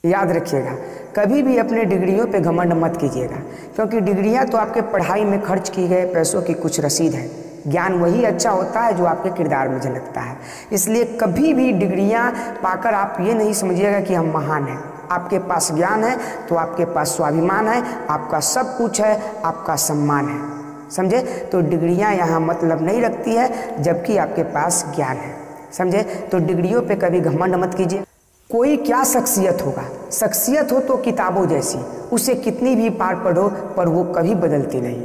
याद रखिएगा, कभी भी अपने डिग्रियों पे घमंड मत कीजिएगा, क्योंकि डिग्रियां तो आपके पढ़ाई में खर्च की गए पैसों की कुछ रसीद है। ज्ञान वही अच्छा होता है जो आपके किरदार में झलकता है। इसलिए कभी भी डिग्रियां पाकर आप ये नहीं समझिएगा कि हम महान हैं। आपके पास ज्ञान है तो आपके पास स्वाभिमान है, आपका सब कुछ है, आपका सम्मान है, समझे। तो डिग्रियां यहाँ मतलब नहीं रखती है, जबकि आपके पास ज्ञान है, समझे। तो डिग्रियों पे कभी घमंड मत कीजिए। कोई क्या शख्सियत होगा, शख्सियत हो तो किताबों जैसी, उसे कितनी भी बार पढ़ो पर वो कभी बदलती नहीं।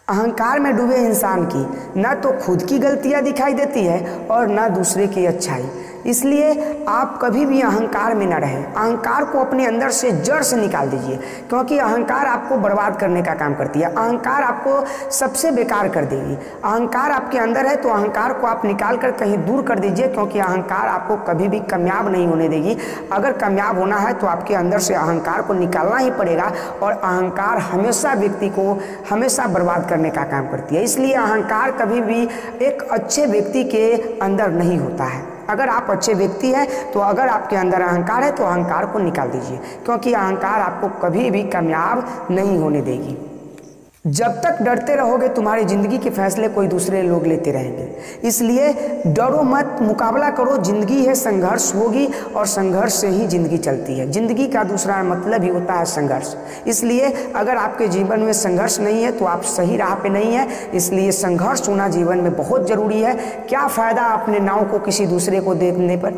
अहंकार में डूबे इंसान की न तो खुद की गलतियां दिखाई देती है और न दूसरे की अच्छाई। इसलिए आप कभी भी अहंकार में न रहें। अहंकार को अपने अंदर से जड़ से निकाल दीजिए, क्योंकि अहंकार आपको बर्बाद करने का काम करती है। अहंकार आपको सबसे बेकार कर देगी। अहंकार आपके अंदर है तो अहंकार को आप निकाल कर कहीं दूर कर दीजिए, क्योंकि अहंकार आपको कभी भी कामयाब नहीं होने देगी। अगर कामयाब होना है तो आपके अंदर से अहंकार को निकालना ही पड़ेगा, और अहंकार हमेशा व्यक्ति को हमेशा बर्बाद करने का काम करती है। इसलिए अहंकार कभी भी एक अच्छे व्यक्ति के अंदर नहीं होता है। अगर आप अच्छे व्यक्ति हैं तो अगर आपके अंदर अहंकार है तो अहंकार को निकाल दीजिए, क्योंकि अहंकार आपको कभी भी कामयाब नहीं होने देगी। जब तक डरते रहोगे तुम्हारी जिंदगी के फैसले कोई दूसरे लोग लेते रहेंगे। इसलिए डरो मत, मुकाबला करो। जिंदगी है, संघर्ष होगी और संघर्ष से ही जिंदगी चलती है। जिंदगी का दूसरा मतलब ही होता है संघर्ष। इसलिए अगर आपके जीवन में संघर्ष नहीं है तो आप सही राह पे नहीं है। इसलिए संघर्ष होना जीवन में बहुत जरूरी है। क्या फायदा अपने नाव को किसी दूसरे को दे देने पर?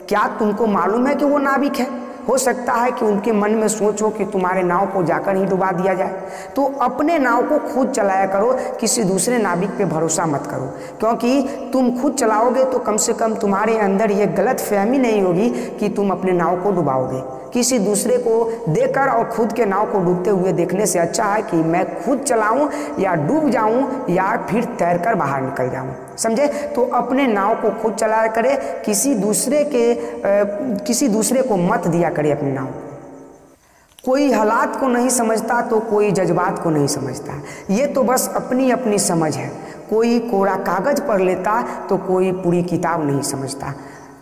क्या तुमको मालूम है कि वो नाविक है? हो सकता है कि उनके मन में सोचो कि तुम्हारे नाव को जाकर ही डुबा दिया जाए। तो अपने नाव को खुद चलाया करो, किसी दूसरे नाविक पे भरोसा मत करो, क्योंकि तुम खुद चलाओगे तो कम से कम तुम्हारे अंदर ये गलत फहमी नहीं होगी कि तुम अपने नाव को डुबाओगे। किसी दूसरे को देकर और खुद के नाव को डूबते हुए देखने से अच्छा है कि मैं खुद चलाऊं या डूब जाऊं या फिर तैरकर बाहर निकल जाऊं, समझे। तो अपने नाव को खुद चलाया करे, किसी दूसरे को मत दिया करे अपने नाव। कोई हालात को नहीं समझता तो कोई जज्बात को नहीं समझता। ये तो बस अपनी अपनी समझ है। कोई कोरा कागज पढ़ लेता तो कोई पूरी किताब नहीं समझता।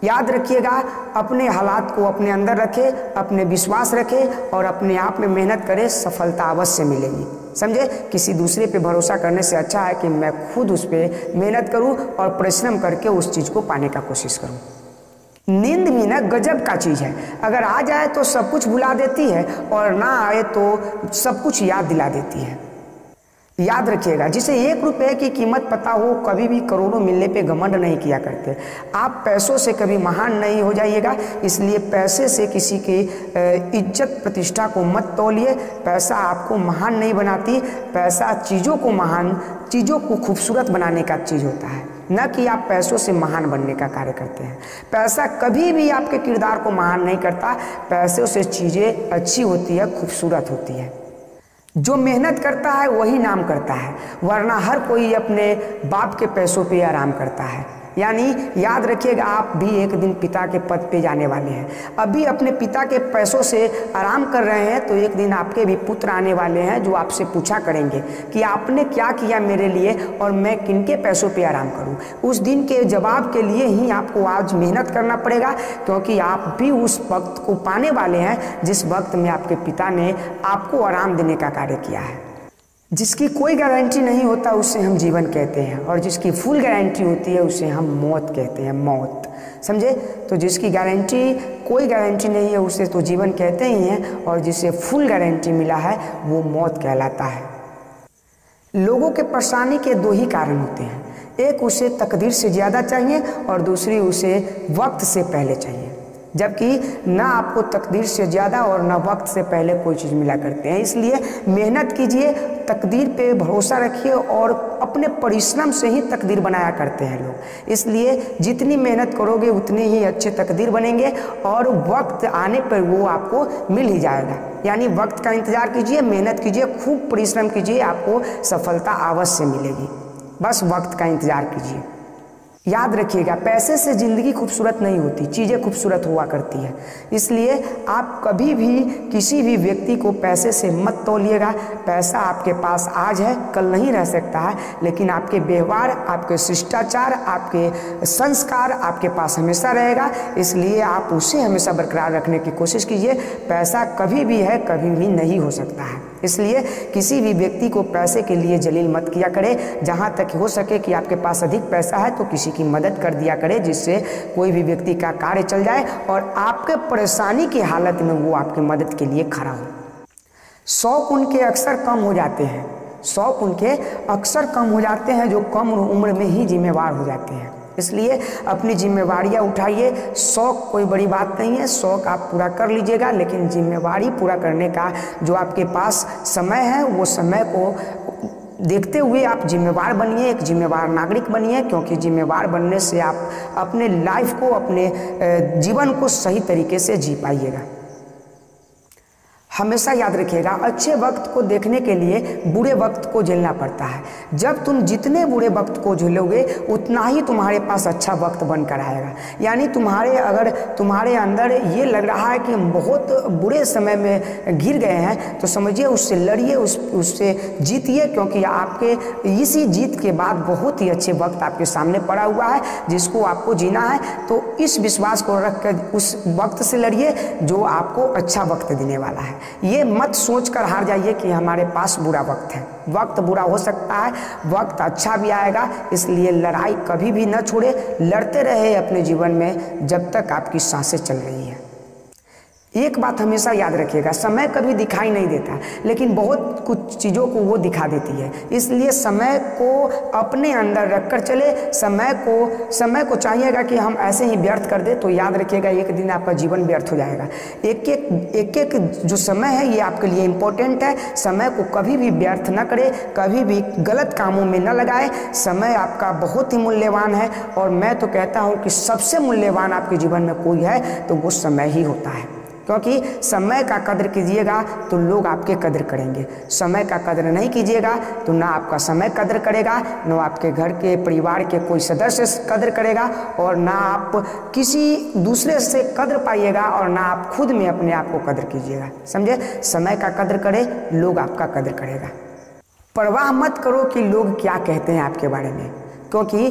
याद रखिएगा, अपने हालात को अपने अंदर रखे, अपने विश्वास रखे और अपने आप में मेहनत करे, सफलता अवश्य मिलेगी, समझे। किसी दूसरे पे भरोसा करने से अच्छा है कि मैं खुद उस पर मेहनत करूं और परिश्रम करके उस चीज़ को पाने का कोशिश करूं। नींद भी ना गजब का चीज़ है। अगर आ जाए तो सब कुछ भुला देती है और ना आए तो सब कुछ याद दिला देती है। याद रखिएगा, जिसे 1 रुपये की कीमत पता हो कभी भी करोड़ों मिलने पे घमंड नहीं किया करते। आप पैसों से कभी महान नहीं हो जाइएगा। इसलिए पैसे से किसी की इज्जत प्रतिष्ठा को मत तौलिए। पैसा आपको महान नहीं बनाती। पैसा चीज़ों को खूबसूरत बनाने का चीज़ होता है, न कि आप पैसों से महान बनने का कार्य करते हैं। पैसा कभी भी आपके किरदार को महान नहीं करता। पैसों से चीज़ें अच्छी होती है, खूबसूरत होती है। जो मेहनत करता है वही नाम करता है, वरना हर कोई अपने बाप के पैसों पे आराम करता है। यानी याद रखिएगा, आप भी एक दिन पिता के पद पे जाने वाले हैं। अभी अपने पिता के पैसों से आराम कर रहे हैं तो एक दिन आपके भी पुत्र आने वाले हैं जो आपसे पूछा करेंगे कि आपने क्या किया मेरे लिए और मैं किनके पैसों पे आराम करूं। उस दिन के जवाब के लिए ही आपको आज मेहनत करना पड़ेगा, क्योंकि आप भी उस वक्त को पाने वाले हैं जिस वक्त में आपके पिता ने आपको आराम देने का कार्य किया है। जिसकी कोई गारंटी नहीं होता उसे हम जीवन कहते हैं, और जिसकी फुल गारंटी होती है उसे हम मौत कहते हैं, मौत, समझे। तो जिसकी कोई गारंटी नहीं है उसे तो जीवन कहते ही हैं, और जिसे फुल गारंटी मिला है वो मौत कहलाता है। लोगों के परेशानी के 2 ही कारण होते हैं, एक उसे तकदीर से ज़्यादा चाहिए और दूसरी उसे वक्त से पहले चाहिए। जबकि ना आपको तकदीर से ज़्यादा और ना वक्त से पहले कोई चीज़ मिला करते हैं। इसलिए मेहनत कीजिए, तकदीर पे भरोसा रखिए और अपने परिश्रम से ही तकदीर बनाया करते हैं लोग। इसलिए जितनी मेहनत करोगे उतनी ही अच्छे तकदीर बनेंगे और वक्त आने पर वो आपको मिल ही जाएगा। यानी वक्त का इंतज़ार कीजिए, मेहनत कीजिए, खूब परिश्रम कीजिए, आपको सफलता अवश्य मिलेगी। बस वक्त का इंतज़ार कीजिए। याद रखिएगा, पैसे से ज़िंदगी खूबसूरत नहीं होती, चीज़ें खूबसूरत हुआ करती है। इसलिए आप कभी भी किसी भी व्यक्ति को पैसे से मत तौलिएगा। पैसा आपके पास आज है, कल नहीं रह सकता है, लेकिन आपके व्यवहार, आपके शिष्टाचार, आपके संस्कार आपके पास हमेशा रहेगा। इसलिए आप उसे हमेशा बरकरार रखने की कोशिश कीजिए। पैसा कभी भी है, कभी भी नहीं हो सकता है। इसलिए किसी भी व्यक्ति को पैसे के लिए जलील मत किया करे। जहाँ तक हो सके कि आपके पास अधिक पैसा है तो किसी की मदद कर दिया करे, जिससे कोई भी व्यक्ति का कार्य चल जाए और आपके परेशानी की हालत में वो आपकी मदद के लिए खड़ा हो। शौक उनके अक्सर कम हो जाते हैं, शौक उनके अक्सर कम हो जाते हैं जो कम उम्र में ही जिम्मेवार हो जाते हैं। इसलिए अपनी जिम्मेवारियां उठाइए। शौक कोई बड़ी बात नहीं है, शौक आप पूरा कर लीजिएगा, लेकिन जिम्मेवारी पूरा करने का जो आपके पास समय है वो समय को देखते हुए आप जिम्मेवार बनिए, एक जिम्मेवार नागरिक बनिए। क्योंकि जिम्मेवार बनने से आप अपने लाइफ को, अपने जीवन को सही तरीके से जी पाइएगा। हमेशा याद रखिएगा, अच्छे वक्त को देखने के लिए बुरे वक्त को झेलना पड़ता है। जब तुम जितने बुरे वक्त को झेलोगे उतना ही तुम्हारे पास अच्छा वक्त बनकर आएगा। यानी अगर तुम्हारे अंदर ये लग रहा है कि हम बहुत बुरे समय में घिर गए हैं, तो समझिए उससे लड़िए, उससे जीतिए। क्योंकि आपके इसी जीत के बाद बहुत ही अच्छे वक्त आपके सामने पड़ा हुआ है, जिसको आपको जीना है। तो इस विश्वास को रख कर उस वक्त से लड़िए जो आपको अच्छा वक्त देने वाला है। ये मत सोचकर हार जाइए कि हमारे पास बुरा वक्त है। वक्त बुरा हो सकता है, वक्त अच्छा भी आएगा। इसलिए लड़ाई कभी भी न छोड़े, लड़ते रहे अपने जीवन में जब तक आपकी सांसें चल रही हैं। एक बात हमेशा याद रखिएगा, समय कभी दिखाई नहीं देता, लेकिन बहुत कुछ चीज़ों को वो दिखा देती है। इसलिए समय को अपने अंदर रखकर चले। समय को चाहिएगा कि हम ऐसे ही व्यर्थ कर दे, तो याद रखिएगा एक दिन आपका जीवन व्यर्थ हो जाएगा। एक जो समय है ये आपके लिए इम्पोर्टेंट है। समय को कभी भी व्यर्थ न करें, कभी भी गलत कामों में न लगाए। समय आपका बहुत ही मूल्यवान है, और मैं तो कहता हूँ कि सबसे मूल्यवान आपके जीवन में कोई है तो वो समय ही होता है। क्योंकि समय का कदर कीजिएगा तो लोग आपके कदर करेंगे, समय का कदर नहीं कीजिएगा तो ना आपका समय कदर करेगा, ना आपके घर के परिवार के कोई सदस्य कदर करेगा, और ना आप किसी दूसरे से कदर पाइएगा, और ना आप खुद में अपने आप को कदर कीजिएगा। समझे? समय का कदर करे, लोग आपका कदर करेगा। परवाह मत करो कि लोग क्या कहते हैं आपके बारे में, क्योंकि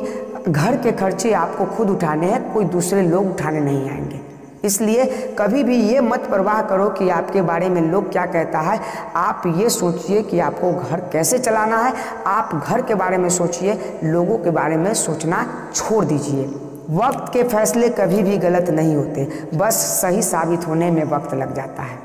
घर के खर्चे आपको खुद उठाने हैं, कोई दूसरे लोग उठाने नहीं आएंगे। इसलिए कभी भी ये मत परवाह करो कि आपके बारे में लोग क्या कहता है। आप ये सोचिए कि आपको घर कैसे चलाना है। आप घर के बारे में सोचिए, लोगों के बारे में सोचना छोड़ दीजिए। वक्त के फैसले कभी भी गलत नहीं होते, बस सही साबित होने में वक्त लग जाता है।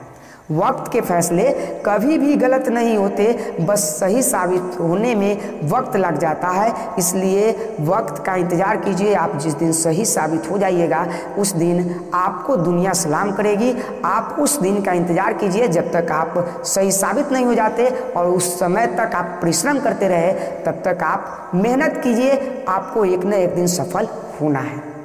वक्त के फैसले कभी भी गलत नहीं होते, बस सही साबित होने में वक्त लग जाता है। इसलिए वक्त का इंतज़ार कीजिए। आप जिस दिन सही साबित हो जाइएगा उस दिन आपको दुनिया सलाम करेगी। आप उस दिन का इंतज़ार कीजिए जब तक आप सही साबित नहीं हो जाते, और उस समय तक आप परिश्रम करते रहे, तब तक आप मेहनत कीजिए। आपको एक न एक दिन सफल होना है।